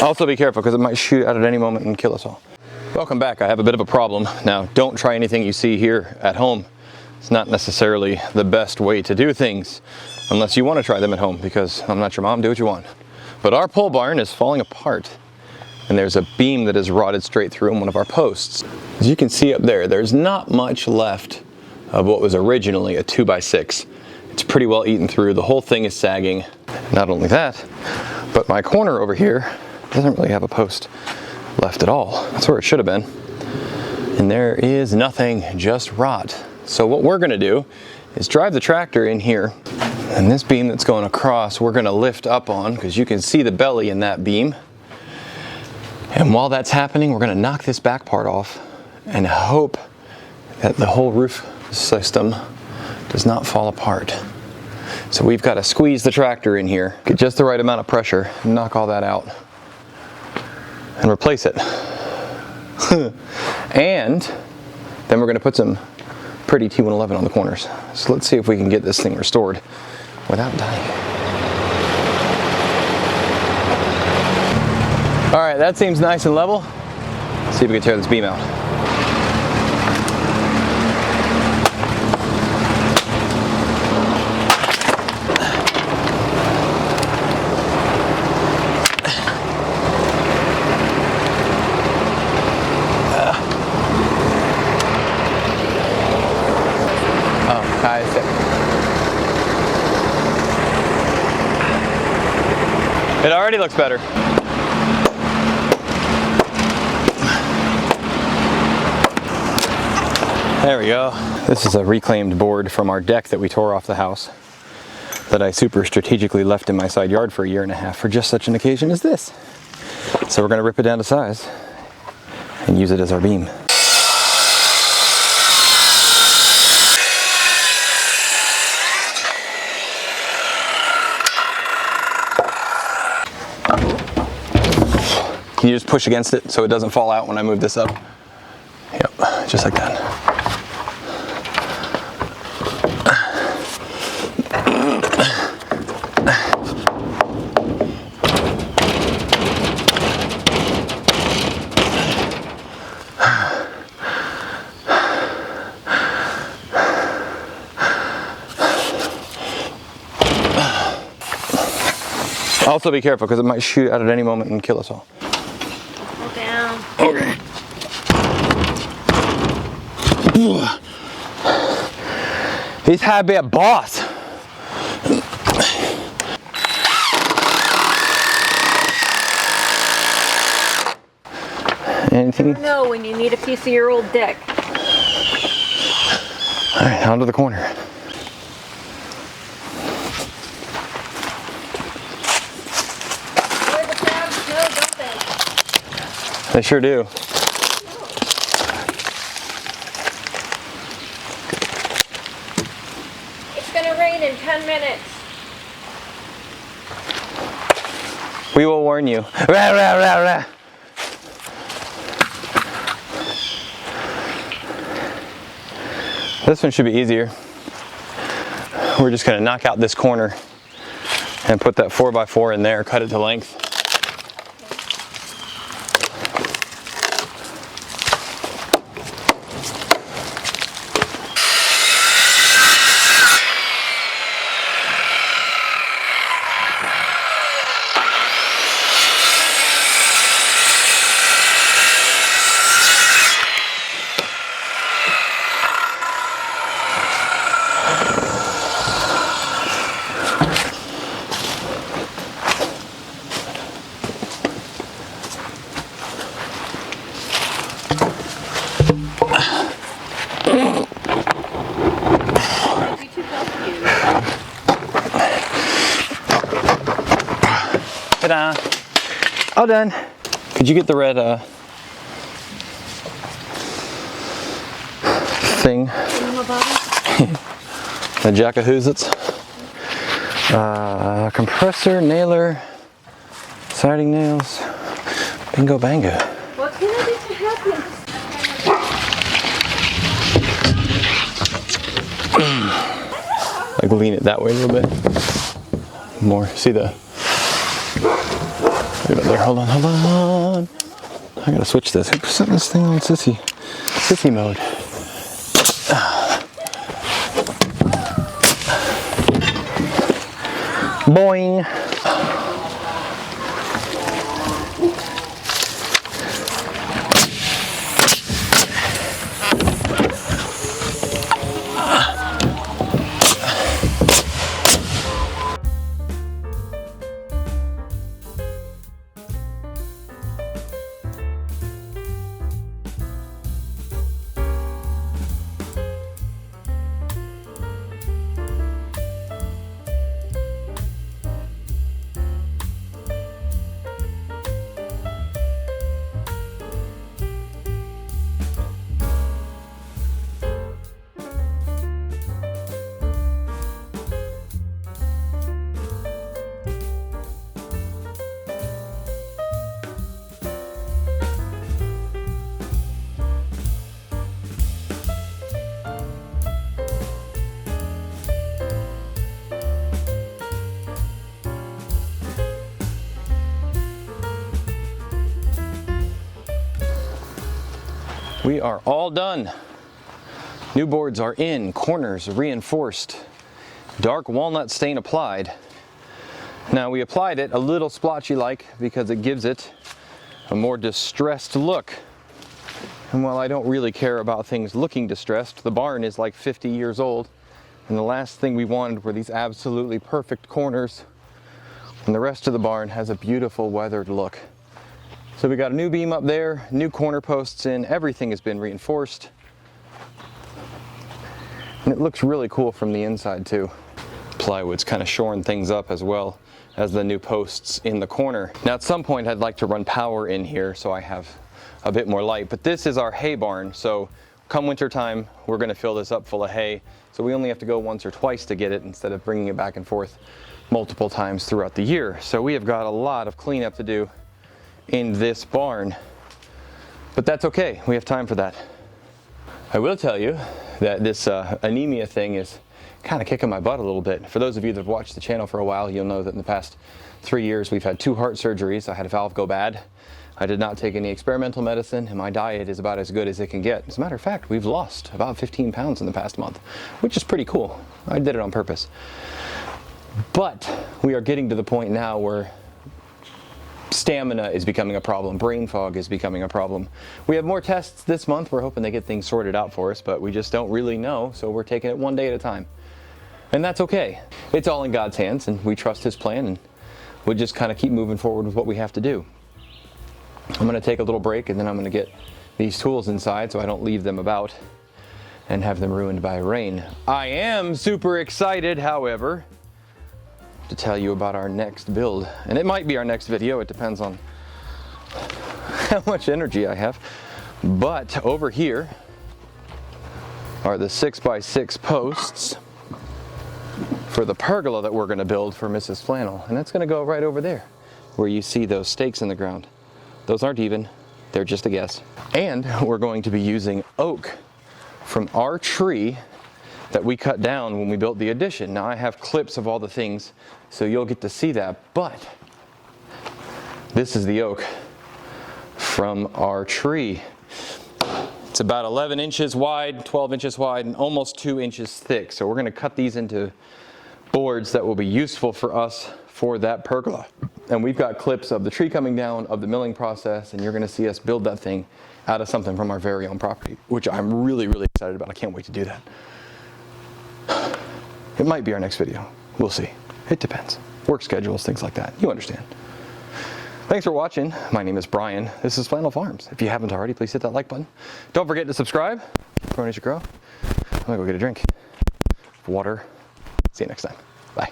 Also be careful because it might shoot out at any moment and kill us all. Welcome back. I have a bit of a problem. Now, don't try anything you see here at home. It's not necessarily the best way to do things unless you want to try them at home, because I'm not your mom, do what you want. But our pole barn is falling apart and there's a beam that is rotted straight through in one of our posts. As you can see up there, there's not much left of what was originally a 2x6. It's pretty well eaten through. The whole thing is sagging. Not only that, but my corner over here doesn't really have a post left at all. That's where it should have been. And there is nothing, just rot. So what we're gonna do is drive the tractor in here, and this beam that's going across, we're gonna lift up on, because you can see the belly in that beam. And while that's happening, we're gonna knock this back part off and hope that the whole roof system does not fall apart. So we've got to squeeze the tractor in here, get just the right amount of pressure, knock all that out, and replace it. And then we're going to put some pretty T111 on the corners. So let's see if we can get this thing restored without dying. All right, that seems nice and level. Let's see if we can tear this beam out. It already looks better. There we go. This is a reclaimed board from our deck that we tore off the house that I super strategically left in my side yard for 1.5 years for just such an occasion as this. So we're going to rip it down to size and use it as our beam. Can you just push against it so it doesn't fall out when I move this up? Yep, just like that. Also be careful because it might shoot out at any moment and kill us all. Down. Okay. He's had to be a boss. Anything? You never know when you need a piece of your old deck. All right, onto the corner. Boy, the crabs know, don't they? They sure do. It's gonna rain in 10 minutes. We will warn you. Rah, rah, rah, rah. This one should be easier. We're just going to knock out this corner and put that 4x4 in there, cut it to length. Ta-da! All done. Could you get the red thing? The Jackahoozits. Compressor, nailer, siding nails, bingo bango. What can I do to help you? Like lean it that way a little bit more. See the Leave it there. Hold on. I gotta switch this. Who set this thing on sissy mode? Boing. We are all done. New boards are in, corners reinforced, dark walnut stain applied. Now we applied it a little splotchy like because it gives it a more distressed look. And while I don't really care about things looking distressed, the barn is like 50 years old, and the last thing we wanted were these absolutely perfect corners, and the rest of the barn has a beautiful weathered look. So we got a new beam up there, new corner posts in, everything has been reinforced. And it looks really cool from the inside too. Plywood's kind of shoring things up as well as the new posts in the corner. Now at some point I'd like to run power in here so I have a bit more light, but this is our hay barn, so come winter time we're gonna fill this up full of hay, so we only have to go once or twice to get it instead of bringing it back and forth multiple times throughout the year. So we have got a lot of cleanup to do in this barn, but that's okay, we have time for that. I will tell you that this anemia thing is kind of kicking my butt a little bit. For those of you that have watched the channel for a while, you'll know that in the past 3 years we've had 2 heart surgeries. I had a valve go bad. I did not take any experimental medicine, and my diet is about as good as it can get. As a matter of fact, we've lost about 15 pounds in the past month, which is pretty cool. I did it on purpose. But we are getting to the point now where stamina is becoming a problem, brain fog is becoming a problem. We have more tests this month. We're hoping they get things sorted out for us, but we just don't really know, so we're taking it one day at a time. And that's okay. It's all in God's hands, and we trust His plan, and we'll just kind of keep moving forward with what we have to do. I'm going to take a little break, and then I'm going to get these tools inside so I don't leave them about and have them ruined by rain. I am super excited, however, to tell you about our next build. And it might be our next video, it depends on how much energy I have. But over here are the 6x6 posts for the pergola that we're gonna build for Mrs. Flannel. And that's gonna go right over there, where you see those stakes in the ground. Those aren't even, they're just a guess. And we're going to be using oak from our tree that we cut down when we built the addition. Now I have clips of all the things, so you'll get to see that, but this is the oak from our tree. It's about 11 inches wide, 12 inches wide, and almost 2 inches thick. So we're gonna cut these into boards that will be useful for us for that pergola. And we've got clips of the tree coming down, of the milling process, and you're gonna see us build that thing out of something from our very own property, which I'm really, really excited about. I can't wait to do that. It might be our next video. We'll see. It depends. Work schedules, things like that. You understand. Thanks for watching. My name is Brian. This is Flannel Farms. If you haven't already, please hit that like button. Don't forget to subscribe. Growing as you grow. I'm gonna go get a drink. Water. See you next time. Bye.